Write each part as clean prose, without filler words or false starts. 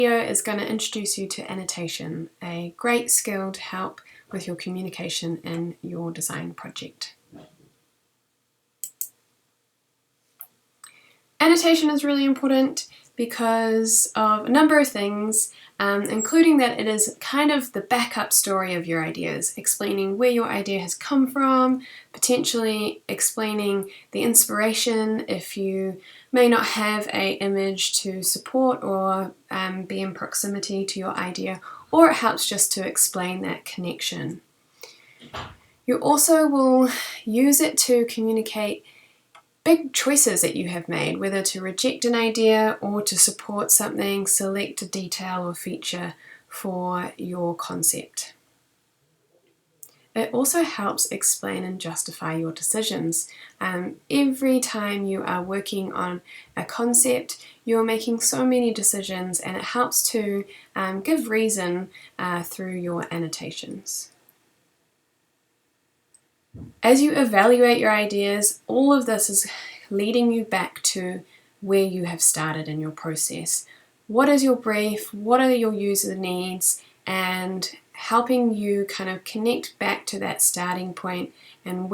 Video is going to introduce you to annotation, a great skill to help with your communication in your design project. Annotation is really important because of a number of things, including that it is kind of the backup story of your ideas, explaining where your idea has come from, potentially explaining the inspiration if you may not have an image to support or be in proximity to your idea, or it helps just to explain that connection. You also will use it to communicate big choices that you have made, whether to reject an idea or to support something, select a detail or feature for your concept. It also helps explain and justify your decisions. Every time you are working on a concept, you're making so many decisions, and it helps to give reason through your annotations. As you evaluate your ideas, all of this is leading you back to where you have started in your process. What is your brief? What are your user needs? And helping you kind of connect back to that starting point and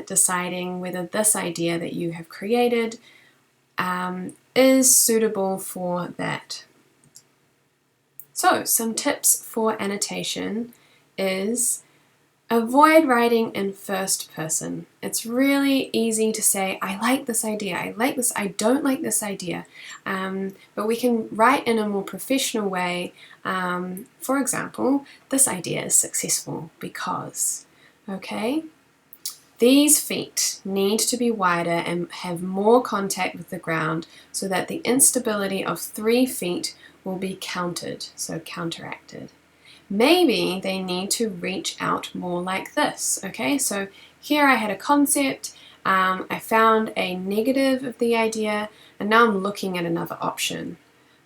deciding whether this idea that you have created is suitable for that. So, some tips for annotation is avoid writing in first person. It's really easy to say, I like this idea, I like this, I don't like this idea. But we can write in a more professional way. For example, this idea is successful because, okay? These feet need to be wider and have more contact with the ground so that the instability of 3 feet will be countered, so counteracted. Maybe they need to reach out more like this, okay? So here I had a concept, I found a negative of the idea, and now I'm looking at another option,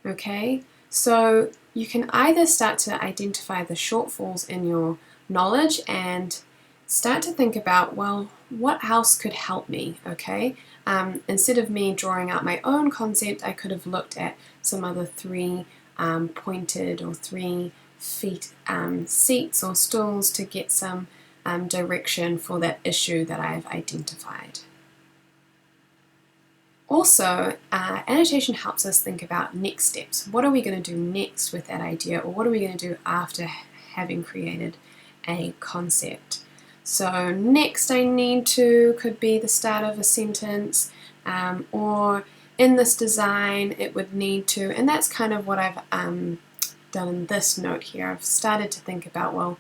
okay? So you can either start to identify the shortfalls in your knowledge and start to think about, well, what else could help me, okay? Instead of me drawing out my own concept, I could have looked at some other 3 pointed or 3 feet seats or stools to get some direction for that issue that I've identified. Also, annotation helps us think about next steps. What are we going to do next with that idea, or what are we going to do after having created a concept? So next I need to could be the start of a sentence, or in this design it would need to, and that's kind of what I've done in this note here. I've started to think about, well,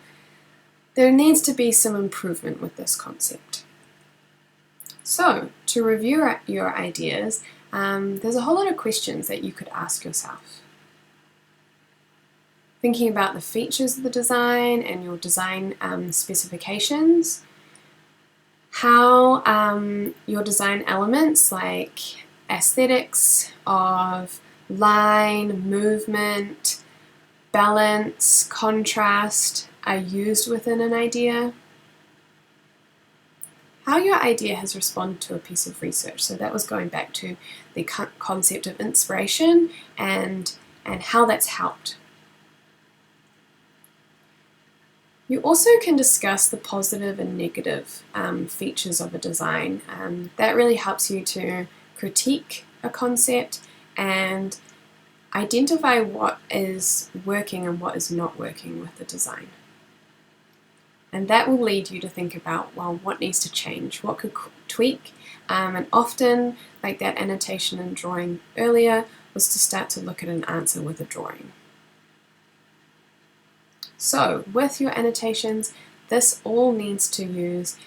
there needs to be some improvement with this concept. So, to review your ideas, there's a whole lot of questions that you could ask yourself. Thinking about the features of the design and your design specifications, how your design elements like aesthetics of line, movement, balance, contrast are used within an idea. How your idea has responded to a piece of research. So that was going back to the concept of inspiration and how that's helped. You also can discuss the positive and negative features of a design. That really helps you to critique a concept and identify what is working and what is not working with the design. And that will lead you to think about, well, what needs to change? What could tweak? And often, like that annotation and drawing earlier, was to start to look at an answer with a drawing. So, with your annotations, this all needs to use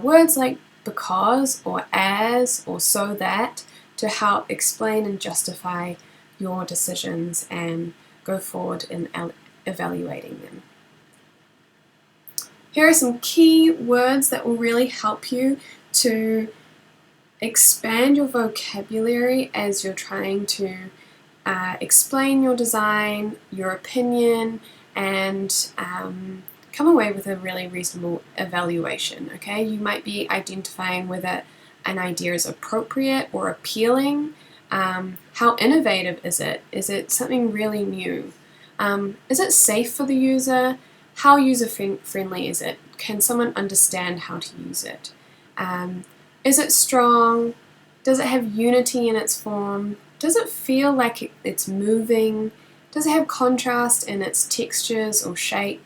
words like because or as or so that to help explain and justify your decisions and go forward in evaluating them. Here are some key words that will really help you to expand your vocabulary as you're trying to explain your design, your opinion, and come away with a really reasonable evaluation, okay? You might be identifying whether an idea is appropriate or appealing, How innovative is it? Is it something really new? Is it safe for the user? How user-friendly is it? Can someone understand how to use it? Is it strong? Does it have unity in its form? Does it feel like it's moving? Does it have contrast in its textures or shape?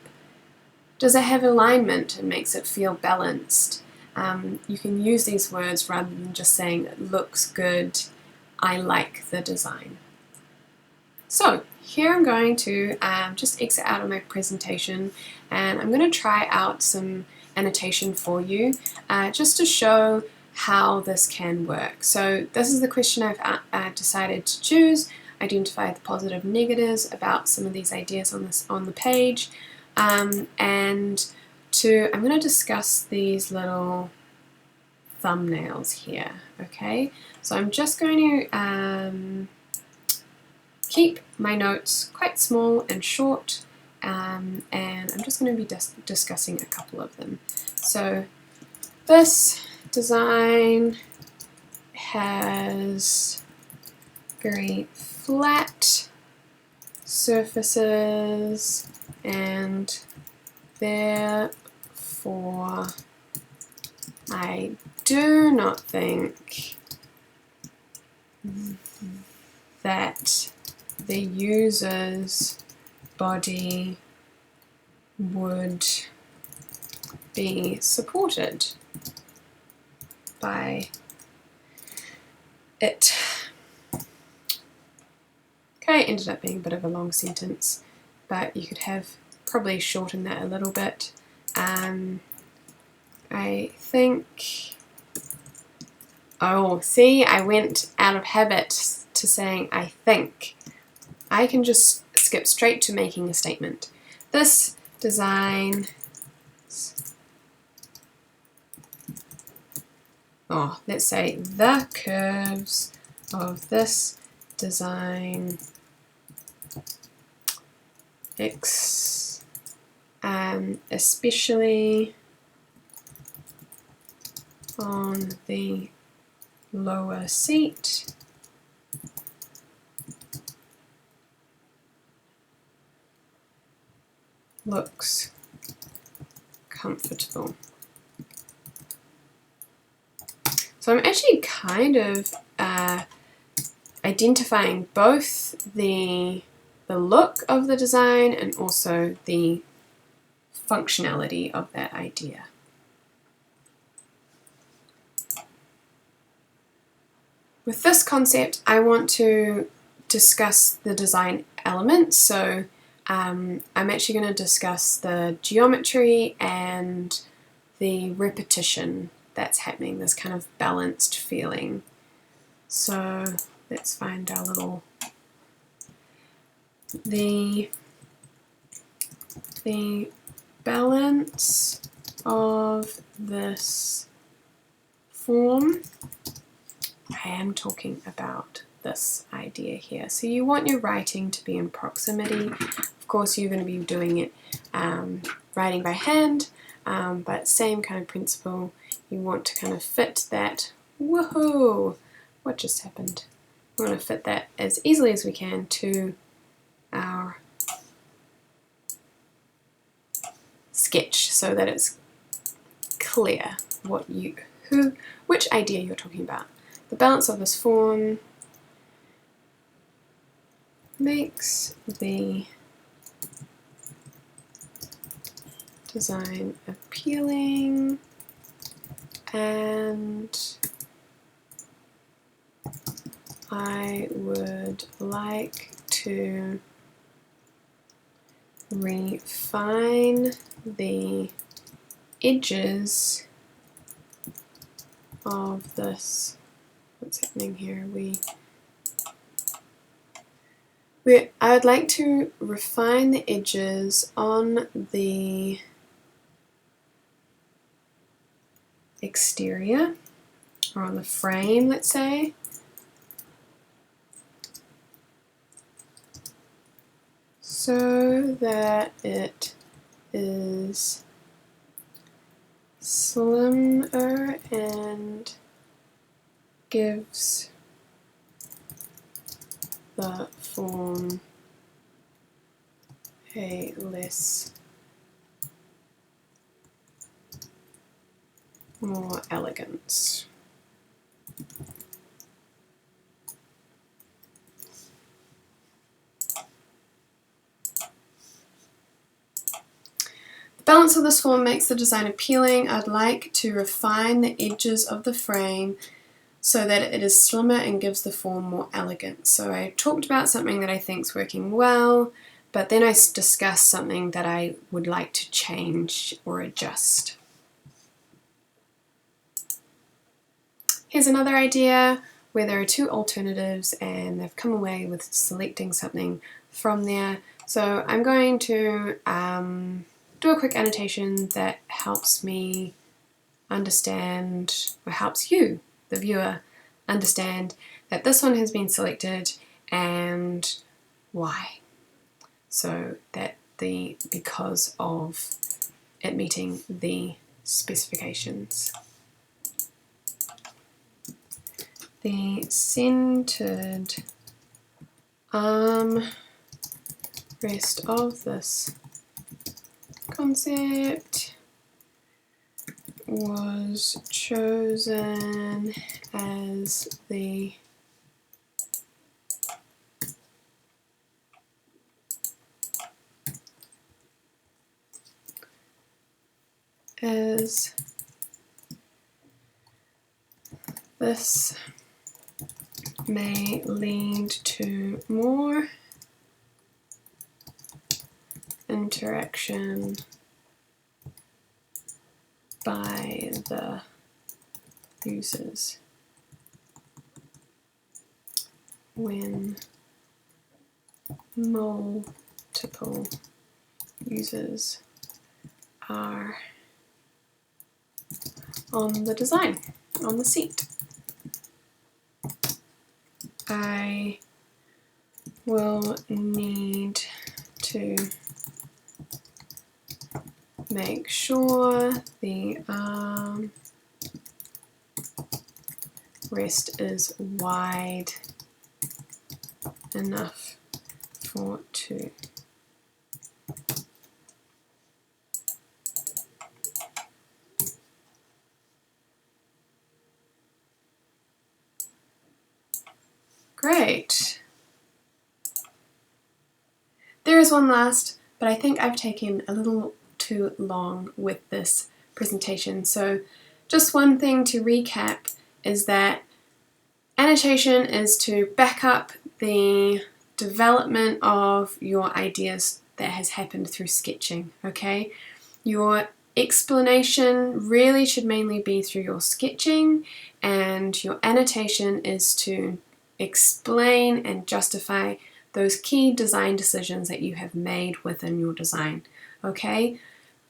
Does it have alignment and makes it feel balanced? You can use these words rather than just saying it looks good, I like the design. So here I'm going to just exit out of my presentation, and I'm going to try out some annotation for you just to show how this can work. So this is the question I've decided to choose. Identify the positive and negatives about some of these ideas on the page, and I'm going to discuss these little thumbnails here. Okay, so I'm just going to keep my notes quite small and short, and I'm just going to be discussing a couple of them. So this design has very flat surfaces, and therefore I do not think that the user's body would be supported by it. Okay, it ended up being a bit of a long sentence, but you could have probably shortened that a little bit. I think, oh, see, I went out of habit to saying I think. I can just skip straight to making a statement. This design, let's say the curves of this design especially on the lower seat looks comfortable. So I'm actually kind of identifying both the look of the design and also the functionality of that idea. With this concept, I want to discuss the design elements. So I'm actually going to discuss the geometry and the repetition that's happening, this kind of balanced feeling. So let's find our little, the balance of this form. I am talking about this idea here. So you want your writing to be in proximity. Of course, you're going to be doing it writing by hand, but same kind of principle. You want to kind of fit that. Woohoo! What just happened? We want to fit that as easily as we can to our sketch so that it's clear which idea you're talking about. The balance of this form makes the design appealing and I would like to refine the edges of this. What's happening here? I would like to refine the edges on the exterior, or on the frame, let's say, so that it is slimmer and gives the form a less more elegance. The balance of this form makes the design appealing. I'd like to refine the edges of the frame so that it is slimmer and gives the form more elegance. So I talked about something that I think is working well, but then I discussed something that I would like to change or adjust. Here's another idea where there are two alternatives and they've come away with selecting something from there. So I'm going to do a quick annotation that helps me understand, or helps you, the viewer, understand that this one has been selected and why. So that because of it meeting the specifications. The centered arm rest of this concept was chosen as the this may lead to more interaction by the users when multiple users are on the design, on the seat. I will need to make sure the arm rest is wide enough for two. Great. There is one last, but I think I've taken a little too long with this presentation. So just one thing to recap is that annotation is to back up the development of your ideas that has happened through sketching, okay? Your explanation really should mainly be through your sketching, and your annotation is to explain and justify those key design decisions that you have made within your design, okay?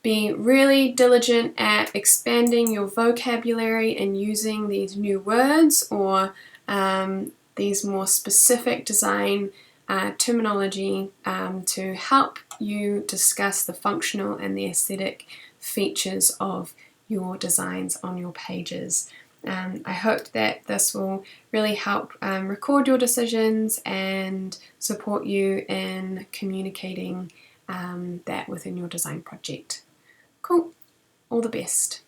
Be really diligent at expanding your vocabulary and using these new words or these more specific design terminology to help you discuss the functional and the aesthetic features of your designs on your pages. I hope that this will really help record your decisions and support you in communicating that within your design project. Cool. All the best.